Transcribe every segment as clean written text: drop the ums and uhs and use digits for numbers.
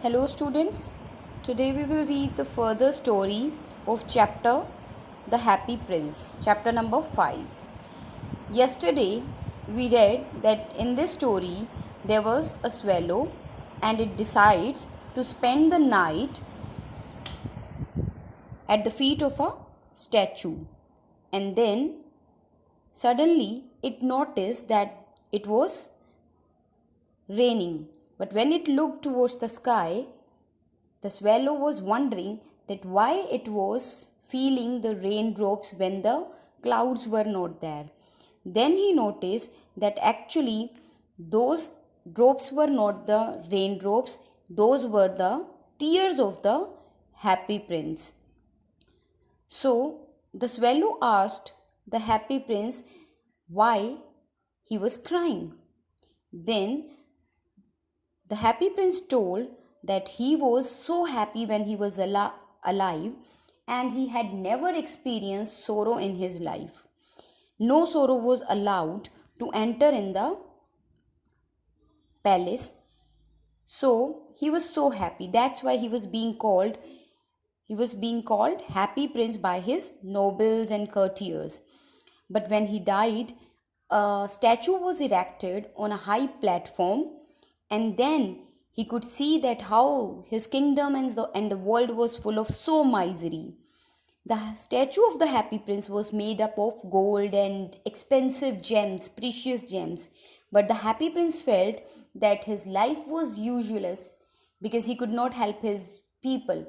Hello students, today we will read the further story of chapter The Happy Prince, chapter number 5. Yesterday we read that in this story there was a swallow and it decides to spend the night at the feet of a statue, and then suddenly it noticed that it was raining. But when it looked towards the sky, the swallow was wondering that why it was feeling the raindrops when the clouds were not there. Then he noticed that actually those drops were not the raindrops, those were the tears of the happy prince. So the swallow asked the happy prince why he was crying. Then the happy prince told that he was so happy when he was alive and he had never experienced sorrow in his life. No sorrow was allowed to enter in the palace. So he was so happy. That's why he was being called happy prince by his nobles and courtiers. But when he died, a statue was erected on a high platform, and then he could see that how his kingdom and the world was full of so misery. The statue of the happy prince was made up of gold and expensive gems, precious gems. But the happy prince felt that his life was useless because he could not help his people.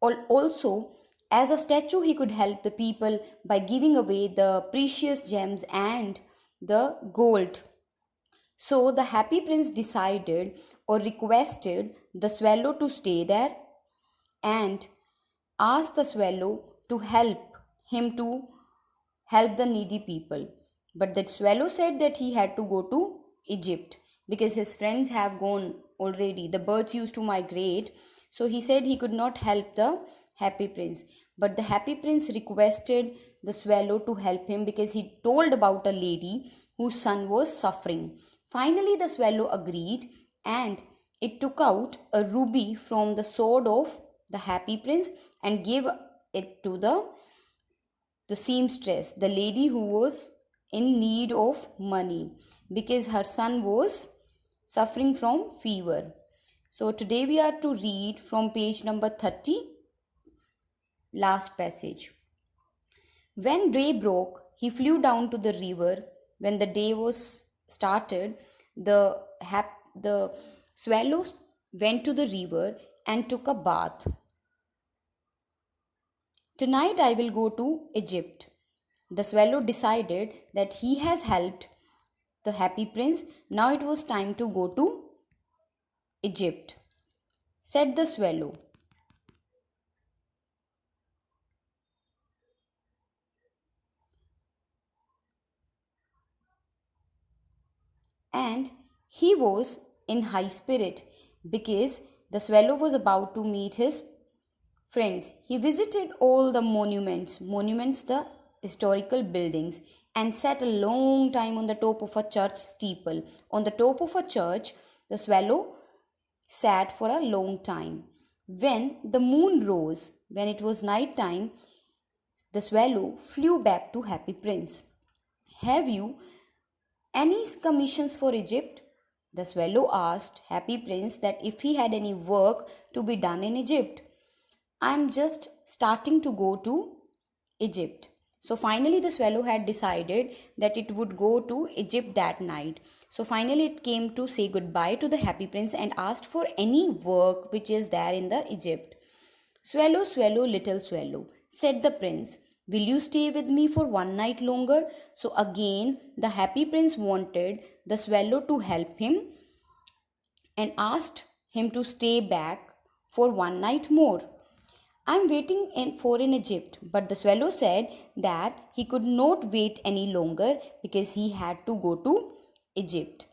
Also, as a statue, he could help the people by giving away the precious gems and the gold. So the happy prince decided or requested the swallow to stay there and asked the swallow to him to help the needy people. But the swallow said that he had to go to Egypt because his friends have gone already. The birds used to migrate. So he said he could not help the happy prince. But the happy prince requested the swallow to help him because he told about a lady whose son was suffering. Finally, the swallow agreed and it took out a ruby from the sword of the happy prince and gave it to the seamstress, the lady who was in need of money because her son was suffering from fever. So today we are to read from page number 30, last passage. When day broke, he flew down to the river. When the day was started, the swallow went to the river and took a bath. Tonight I will go to Egypt. The swallow decided that he has helped the happy prince. Now it was time to go to Egypt, said the swallow. And he was in high spirit because the swallow was about to meet his friends. He visited all the monuments, the historical buildings, and sat a long time on the top of a church steeple. On the top of a church, the swallow sat for a long time. When the moon rose, when it was night time, the swallow flew back to Happy Prince. Have you any commissions for Egypt? The swallow asked Happy Prince that if he had any work to be done in Egypt. I'm just starting to go to Egypt. So finally, the swallow had decided that it would go to Egypt that night. So finally, it came to say goodbye to the happy prince and asked for any work which is there in the Egypt. Swallow, swallow, little swallow, said the prince, will you stay with me for one night longer? So again, the happy prince wanted the swallow to help him and asked him to stay back for one night more. I'm waiting in Egypt, but the swallow said that he could not wait any longer because he had to go to Egypt.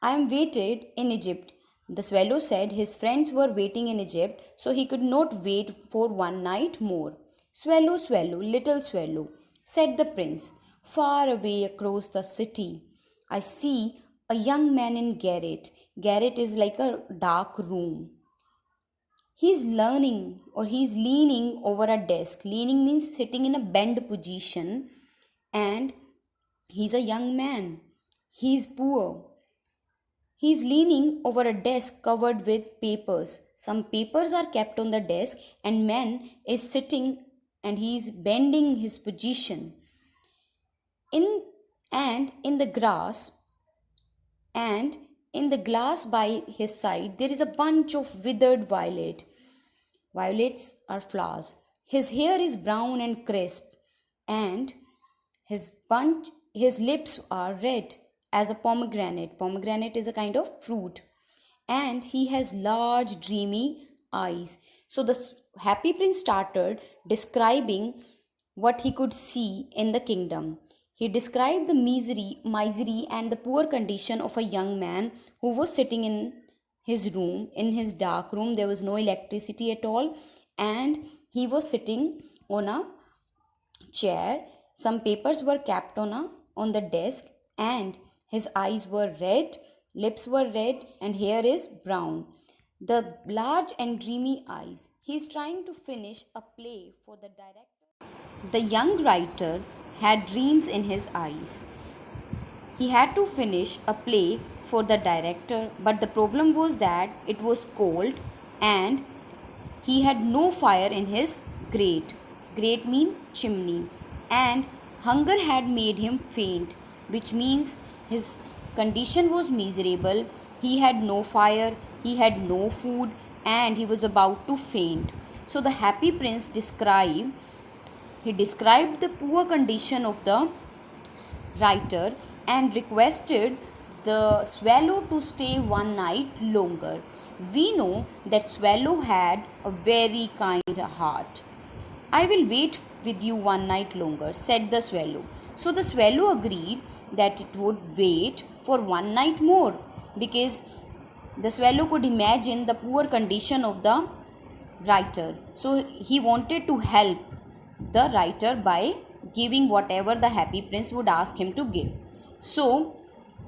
I am waited in Egypt. The swallow said his friends were waiting in Egypt, so he could not wait for one night more. Swallow, swallow, little swallow, said the prince, far away across the city. I see a young man in garret. Garret is like a dark room. He's learning or he's leaning over a desk. Leaning means sitting in a bend position, and he's a young man. He's poor. He's leaning over a desk covered with papers. Some papers are kept on the desk, and man is sitting and he's bending his position. In and in the grass and in the glass by his side there is a bunch of withered violet. Violets are flowers. His hair is brown and crisp, and his lips are red as a pomegranate. Pomegranate is a kind of fruit. And he has large, dreamy eyes. So the happy prince started describing what he could see in the kingdom. He described the misery, and the poor condition of a young man who was sitting in his room, in his dark room. There was no electricity at all, and he was sitting on a chair. Some papers were kept on the desk, and his eyes were red, lips were red, and hair is brown. The large and dreamy eyes. He is trying to finish a play for the director. The young writer had dreams in his eyes. He had to finish a play for the director, but the problem was that it was cold and he had no fire in his grate. Grate mean chimney. And hunger had made him faint, which means his condition was miserable. He had no fire, he had no food, and he was about to faint. So the happy prince described the poor condition of the writer and requested the swallow to stay one night longer. We know that swallow had a very kind heart. I will wait with you one night longer, said the swallow. So the swallow agreed that it would wait for one night more, because the swallow could imagine the poor condition of the writer. So he wanted to help the writer by giving whatever the happy prince would ask him to give. So,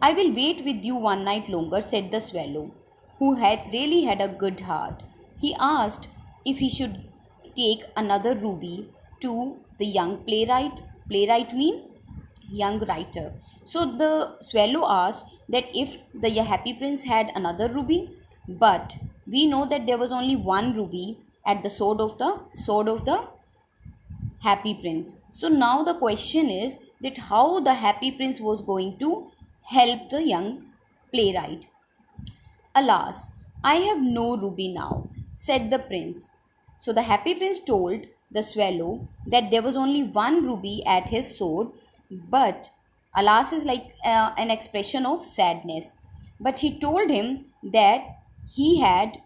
I will wait with you one night longer, said the swallow, who had really had a good heart. He asked if he should take another ruby to the young playwright. Playwright mean young writer. So the swallow asked that if the happy prince had another ruby, but we know that there was only one ruby at the sword of the happy prince. So now the question is that how the happy prince was going to help the young playwright. Alas, I have no ruby now, said the prince. So the happy prince told the swallow that there was only one ruby at his sword, but alas is like an expression of sadness. But he told him that he had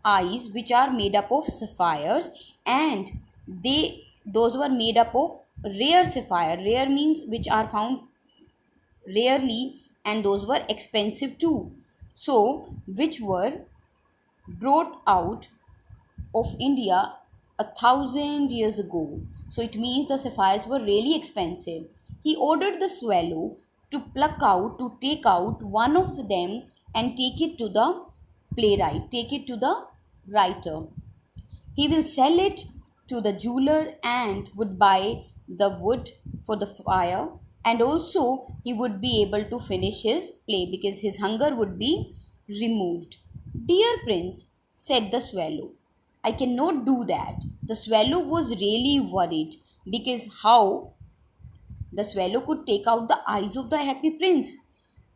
eyes which are made up of sapphires, and those were made up of rare sapphire. Rare means which are found rarely, and those were expensive too. So, which were brought out of India 1,000 years ago. So it means the sapphires were really expensive. He ordered the swallow to take out one of them and take it to the take it to the writer. He will sell it to the jeweler and would buy the wood for the fire, and also he would be able to finish his play because his hunger would be removed. Dear prince, said the swallow, I cannot do that. The swallow was really worried because how the swallow could take out the eyes of the happy prince.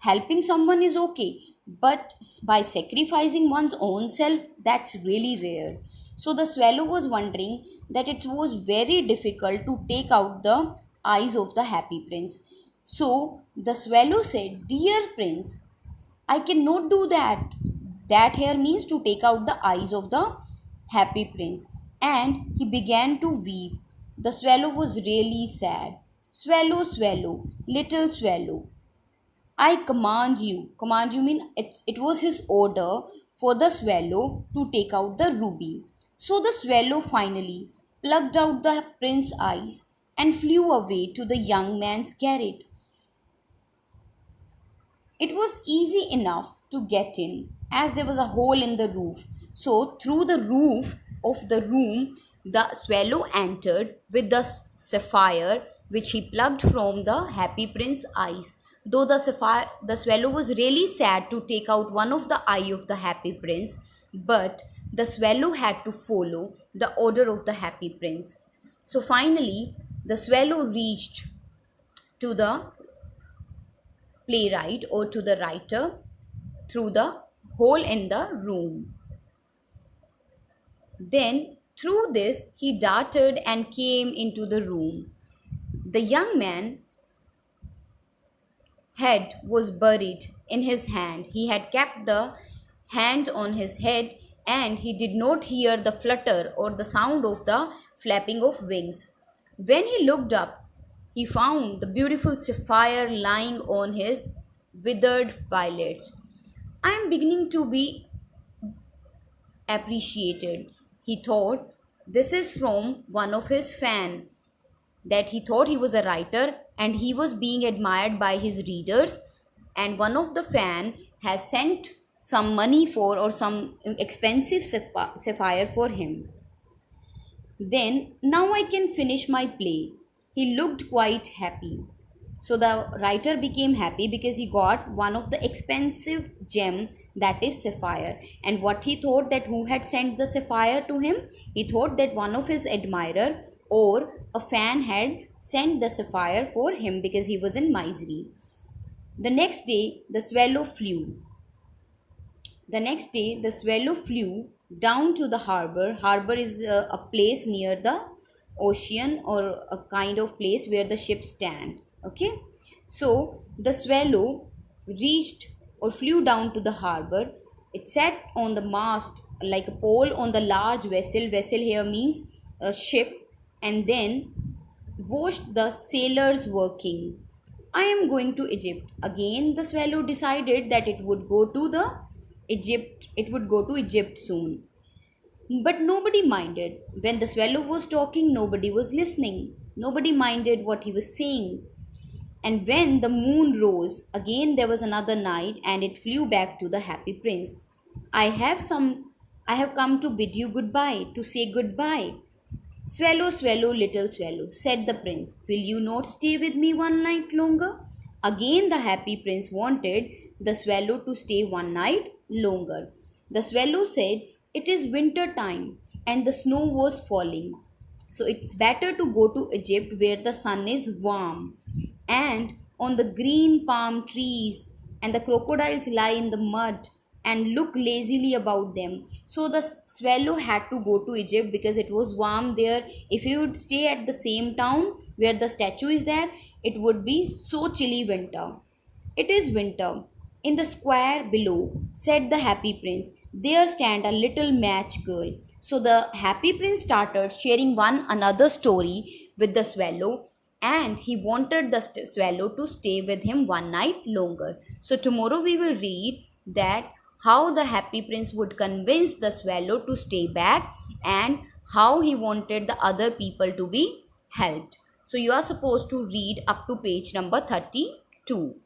Helping someone is okay, but by sacrificing one's own self, that's really rare. So the swallow was wondering that it was very difficult to take out the eyes of the happy prince. So the swallow said, Dear prince, I cannot do that. That here means to take out the eyes of the happy prince. And he began to weep. The swallow was really sad. Swallow, swallow, little swallow, I command you. Command you mean it was his order for the swallow to take out the ruby. So the swallow finally plucked out the prince's eyes and flew away to the young man's garret. It was easy enough to get in. as there was a hole in the roof. So, through the roof of the room, the swallow entered with the sapphire which he plucked from the happy prince's eyes. Though the swallow was really sad to take out one of the eye of the happy prince, but the swallow had to follow the order of the happy prince. So finally, the swallow reached to the playwright or to the writer through the hole in the room. Then, through this, he darted and came into the room. The young man head was buried in his hand. He had kept the hands on his head and he did not hear the flutter or the sound of the flapping of wings. When he looked up, he found the beautiful sapphire lying on his withered violets. I am beginning to be appreciated, he thought. This is from one of his fan, that he thought he was a writer and he was being admired by his readers, and one of the fan has sent some money for or some expensive sapphire for him. Then now I can finish my play. He looked quite happy. So the writer became happy because he got one of the expensive gem, that is sapphire. And what he thought, that who had sent the sapphire to him? He thought that one of his admirer or a fan had sent the sapphire for him because he was in misery. The next day the swallow flew. The next day, the swallow flew down to the harbor. Harbor is a place near the ocean or a kind of place where the ships stand. Okay, so the swallow reached or flew down to the harbor. It sat on the mast like a pole on the large vessel. Vessel here means a ship, and then watched the sailors working. I am going to Egypt. Again, the swallow decided that it would go to Egypt soon. But nobody minded. When the swallow was talking, nobody was listening. Nobody minded what he was saying. And when the moon rose, again there was another night and it flew back to the happy prince. I have come to bid you goodbye, to say goodbye. Swallow, swallow, little swallow, said the prince, will you not stay with me one night longer? Again, the happy prince wanted the swallow to stay one night longer. The swallow said, it is winter time and the snow was falling. So it's better to go to Egypt where the sun is warm and on the green palm trees, and the crocodiles lie in the mud and look lazily about them. So the swallow had to go to Egypt because it was warm there. If he would stay at the same town where the statue is there, it would be so chilly winter. It is winter. In the square below, said the happy prince, there stand a little match girl. So the happy prince started sharing one another story with the swallow, and he wanted the swallow to stay with him one night longer. So tomorrow we will read that how the happy prince would convince the swallow to stay back and how he wanted the other people to be helped. So you are supposed to read up to page number 32.